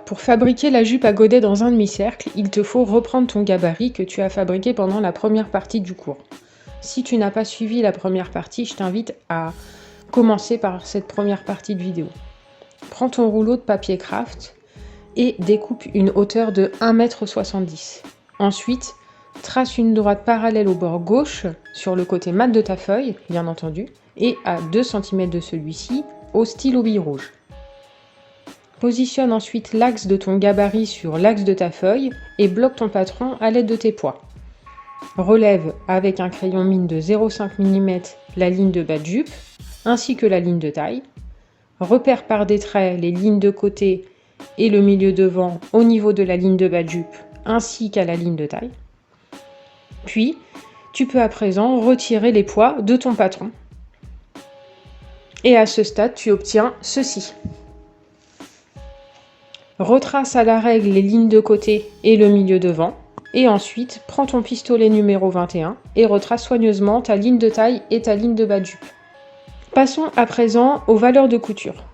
Pour fabriquer la jupe à godets dans un demi-cercle, il te faut reprendre ton gabarit que tu as fabriqué pendant la première partie du cours. Si tu n'as pas suivi la première partie, je t'invite à commencer par cette première partie de vidéo. Prends ton rouleau de papier craft et découpe une hauteur de 1,70 m. Ensuite, trace une droite parallèle au bord gauche sur le côté mat de ta feuille, bien entendu, et à 2 cm de celui-ci, au stylo bille rouge. Positionne ensuite l'axe de ton gabarit sur l'axe de ta feuille et bloque ton patron à l'aide de tes poids. Relève avec un crayon mine de 0,5 mm la ligne de bas de jupe ainsi que la ligne de taille. Repère par des traits les lignes de côté et le milieu devant au niveau de la ligne de bas de jupe ainsi qu'à la ligne de taille. Puis, tu peux à présent retirer les poids de ton patron. Et à ce stade, tu obtiens ceci. Retrace à la règle les lignes de côté et le milieu devant. Et ensuite, prends ton pistolet numéro 21 et retrace soigneusement ta ligne de taille et ta ligne de bas de jupe. Passons à présent aux valeurs de couture.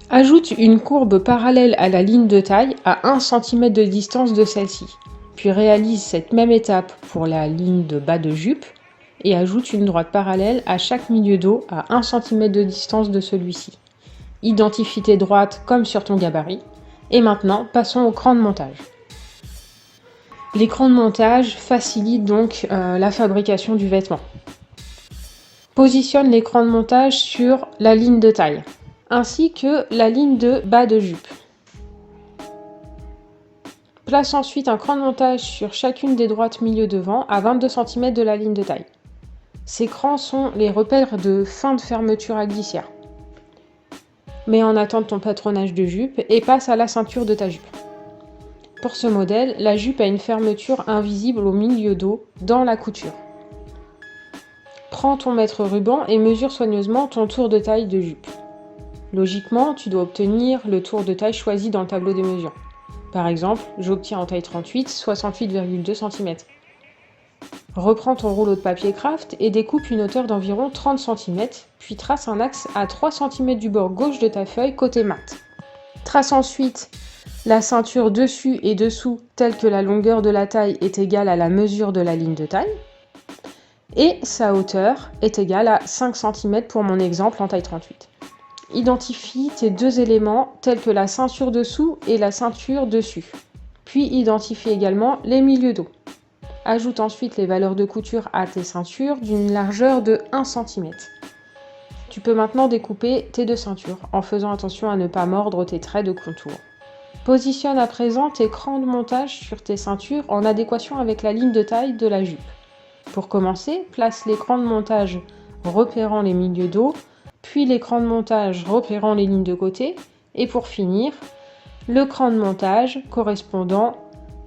Ajoute une courbe parallèle à la ligne de taille à 1 cm de distance de celle-ci. Puis réalise cette même étape pour la ligne de bas de jupe et ajoute une droite parallèle à chaque milieu dos à 1 cm de distance de celui-ci. Identifie tes droites comme sur ton gabarit. Et maintenant, passons au cran de montage. Les crans de montage facilitent donc la fabrication du vêtement. Positionne les crans de montage sur la ligne de taille, ainsi que la ligne de bas de jupe. Place ensuite un cran de montage sur chacune des droites milieu devant à 22 cm de la ligne de taille. Ces crans sont les repères de fin de fermeture à glissière. Mets en attente ton patronage de jupe et passe à la ceinture de ta jupe. Pour ce modèle, la jupe a une fermeture invisible au milieu dos dans la couture. Prends ton mètre ruban et mesure soigneusement ton tour de taille de jupe. Logiquement, tu dois obtenir le tour de taille choisi dans le tableau des mesures. Par exemple, j'obtiens en taille 38, 68,2 cm. Reprends ton rouleau de papier craft et découpe une hauteur d'environ 30 cm, puis trace un axe à 3 cm du bord gauche de ta feuille côté mat. Trace ensuite la ceinture dessus et dessous telle que la longueur de la taille est égale à la mesure de la ligne de taille. Et sa hauteur est égale à 5 cm pour mon exemple en taille 38. Identifie tes deux éléments tels que la ceinture dessous et la ceinture dessus. Puis identifie également les milieux dos. Ajoute ensuite les valeurs de couture à tes ceintures d'une largeur de 1 cm. Tu peux maintenant découper tes deux ceintures en faisant attention à ne pas mordre tes traits de contour. Positionne à présent tes crans de montage sur tes ceintures en adéquation avec la ligne de taille de la jupe. Pour commencer, place les crans de montage repérant les milieux dos, puis les crans de montage repérant les lignes de côté, et pour finir, le cran de montage correspondant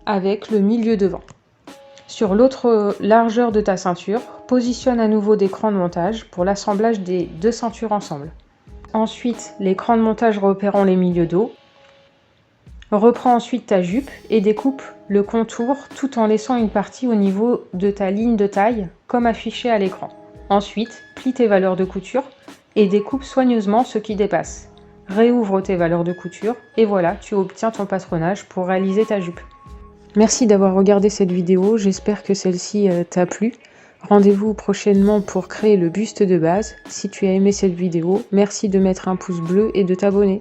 avec le milieu devant. Sur l'autre largeur de ta ceinture, positionne à nouveau des crans de montage pour l'assemblage des deux ceintures ensemble. Ensuite, les crans de montage repérant les milieux dos. Reprends ensuite ta jupe et découpe le contour tout en laissant une partie au niveau de ta ligne de taille, comme affiché à l'écran. Ensuite, plie tes valeurs de couture et découpe soigneusement ce qui dépasse. Réouvre tes valeurs de couture et voilà, tu obtiens ton patronage pour réaliser ta jupe. Merci d'avoir regardé cette vidéo, j'espère que celle-ci t'a plu. Rendez-vous prochainement pour créer le buste de base. Si tu as aimé cette vidéo, merci de mettre un pouce bleu et de t'abonner.